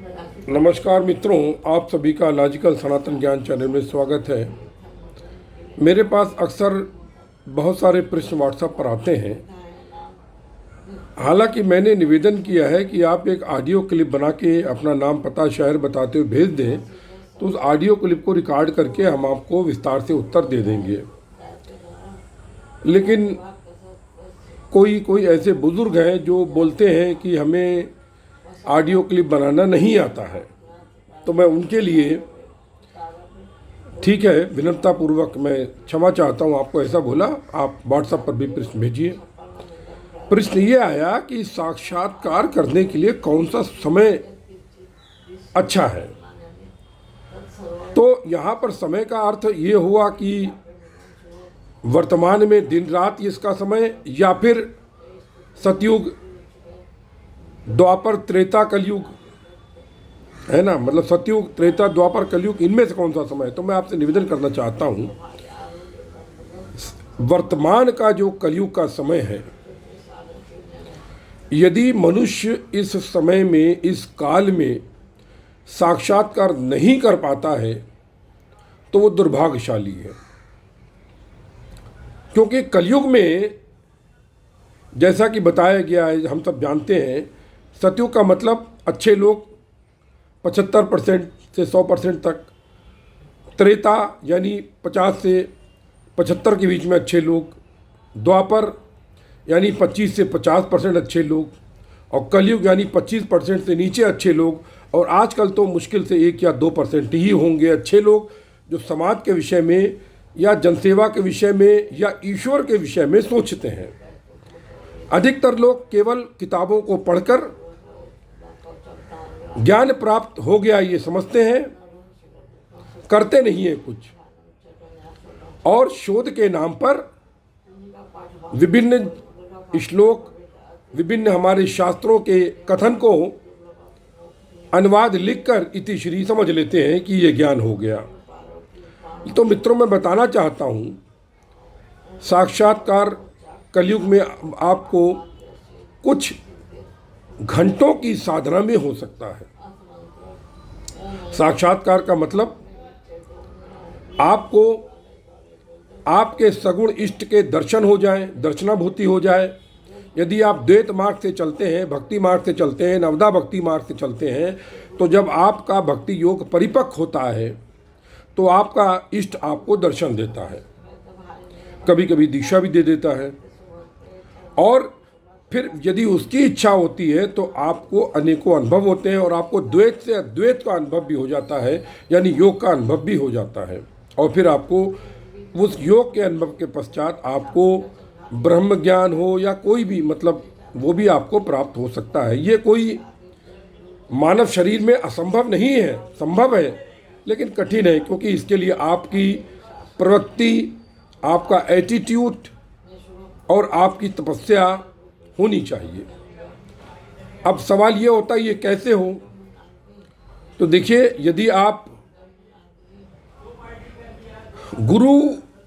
नमस्कार मित्रों, आप सभी का लॉजिकल सनातन ज्ञान चैनल में स्वागत है। मेरे पास अक्सर बहुत सारे प्रश्न व्हाट्सएप पर आते हैं। हालांकि मैंने निवेदन किया है कि आप एक ऑडियो क्लिप बना के अपना नाम पता शहर बताते हुए भेज दें, तो उस ऑडियो क्लिप को रिकॉर्ड करके हम आपको विस्तार से उत्तर दे देंगे। लेकिन कोई कोई ऐसे बुज़ुर्ग हैं जो बोलते हैं कि हमें ऑडियो क्लिप बनाना नहीं आता है, तो मैं उनके लिए ठीक है विनम्रतापूर्वक मैं क्षमा चाहता हूँ। आपको ऐसा बोला, आप व्हाट्सएप पर भी प्रश्न भेजिए। प्रश्न ये आया कि साक्षात्कार करने के लिए कौन सा समय अच्छा है। तो यहाँ पर समय का अर्थ ये हुआ कि वर्तमान में दिन रात इसका समय, या फिर सतयुग, द्वापर, त्रेता, कलयुग है ना, मतलब सतयुग, त्रेता, द्वापर, कलयुग, इनमें से कौन सा समय है। तो मैं आपसे निवेदन करना चाहता हूँ, वर्तमान का जो कलयुग का समय है, यदि मनुष्य इस समय में, इस काल में साक्षात्कार नहीं कर पाता है तो वो दुर्भाग्यशाली है। क्योंकि कलयुग में जैसा कि बताया गया है, हम सब जानते हैं, सतयुग का मतलब अच्छे लोग 75% से 100% तक, त्रेता यानी 50 से 75 के बीच में अच्छे लोग, द्वापर यानी 25 से 50% अच्छे लोग, और कलयुग यानी 25% से नीचे अच्छे लोग। और आजकल तो मुश्किल से 1 या 2% ही होंगे अच्छे लोग जो समाज के विषय में या जनसेवा के विषय में या ईश्वर के विषय में सोचते हैं। अधिकतर लोग केवल किताबों को पढ़कर ज्ञान प्राप्त हो गया ये समझते हैं, करते नहीं है कुछ, और शोध के नाम पर विभिन्न श्लोक, विभिन्न हमारे शास्त्रों के कथन को अनुवाद लिखकर इतिश्री समझ लेते हैं कि ये ज्ञान हो गया। तो मित्रों, मैं बताना चाहता हूँ, साक्षात्कार कलयुग में आपको कुछ घंटों की साधना में हो सकता है। साक्षात्कार का मतलब आपको आपके सगुण इष्ट के दर्शन हो जाए, दर्शनाभूति हो जाए। यदि आप द्वैत मार्ग से चलते हैं, भक्ति मार्ग से चलते हैं, नवदा भक्ति मार्ग से चलते हैं, तो जब आपका भक्ति योग परिपक्व होता है तो आपका इष्ट आपको दर्शन देता है, कभी कभी दीक्षा भी दे देता है, और फिर यदि उसकी इच्छा होती है तो आपको अनेकों अनुभव होते हैं, और आपको द्वैत से अद्वैत का अनुभव भी हो जाता है, यानी योग का अनुभव भी हो जाता है। और फिर आपको उस योग के अनुभव के पश्चात आपको ब्रह्म ज्ञान हो या कोई भी, मतलब वो भी आपको प्राप्त हो सकता है। ये कोई मानव शरीर में असंभव नहीं है, संभव है, लेकिन कठिन है, क्योंकि इसके लिए आपकी प्रवृत्ति, आपका एटीट्यूड और आपकी तपस्या होनी चाहिए। अब सवाल ये होता है ये कैसे हो। तो देखिए, यदि आप गुरु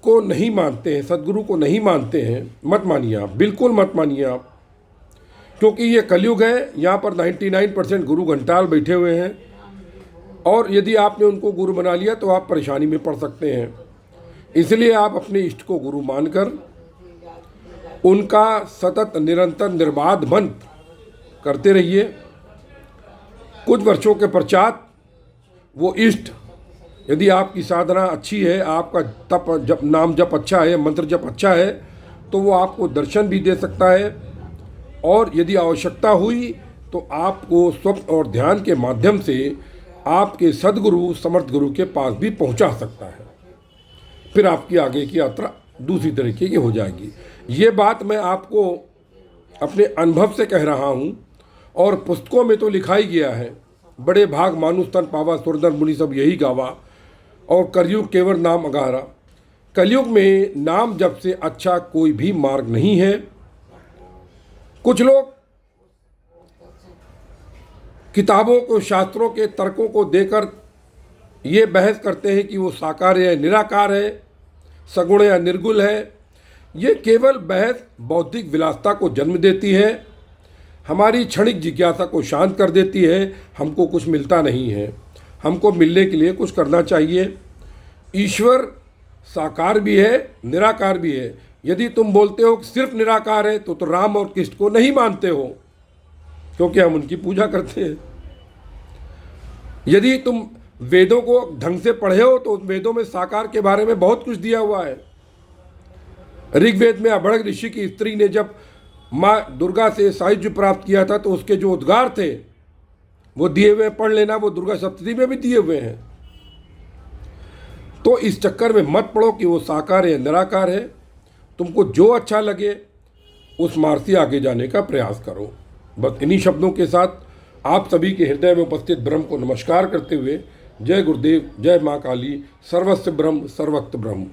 को नहीं मानते हैं, सदगुरु को नहीं मानते हैं, मत मानिए आप, बिल्कुल मत मानिए आप, क्योंकि ये कलयुग है। यहाँ पर 99% गुरु घंटाल बैठे हुए हैं, और यदि आपने उनको गुरु बना लिया तो आप परेशानी में पड़ सकते हैं। इसलिए आप अपने इष्ट को गुरु मानकर उनका सतत निरंतर निर्बाध मंत्र करते रहिए। कुछ वर्षों के पश्चात वो इष्ट, यदि आपकी साधना अच्छी है, आपका तप जप, नाम जप अच्छा है, मंत्र जप अच्छा है, तो वो आपको दर्शन भी दे सकता है, और यदि आवश्यकता हुई तो आपको स्वप्न और ध्यान के माध्यम से आपके सदगुरु, समर्थ गुरु के पास भी पहुंचा सकता है। फिर आपकी आगे की यात्रा दूसरी तरीके की हो जाएगी। ये बात मैं आपको अपने अनुभव से कह रहा हूँ, और पुस्तकों में तो लिखा ही गया है, बड़े भाग मानुष तन पावा, सुरदर मुनि सब यही गावा, और कलयुग केवल नाम अगारा। कलयुग में नाम जप से अच्छा कोई भी मार्ग नहीं है। कुछ लोग किताबों को, शास्त्रों के तर्कों को देकर ये बहस करते हैं कि वो साकार है, निराकार है, सगुण या निर्गुण है। ये केवल बहस बौद्धिक विलासता को जन्म देती है। हमारी क्षणिक जिज्ञासा को शांत कर देती है। हमको कुछ मिलता नहीं है, हमको मिलने के लिए कुछ करना चाहिए। ईश्वर साकार भी है, निराकार भी है। यदि तुम बोलते हो कि सिर्फ निराकार है तो राम और कृष्ण को नहीं मानते हो, क्योंकि हम उनकी पूजा करते हैं। यदि तुम वेदों को ढंग से पढ़े हो तो वेदों में साकार के बारे में बहुत कुछ दिया हुआ है। ऋग्वेद में अभड़ग ऋषि की स्त्री ने जब माँ दुर्गा से सायुज्य प्राप्त किया था तो उसके जो उद्गार थे वो दिए हुए, पढ़ लेना, वो दुर्गा सप्तशती में भी दिए हुए हैं। तो इस चक्कर में मत पढ़ो कि वो साकार है निराकार है। तुमको जो अच्छा लगे उस मार्ग से आगे जाने का प्रयास करो। बस इन्हीं शब्दों के साथ आप सभी के हृदय में उपस्थित ब्रह्म को नमस्कार करते हुए जय गुरुदेव, जय माँ काली, सर्वस्व ब्रह्म सर्वत्र ब्रह्म।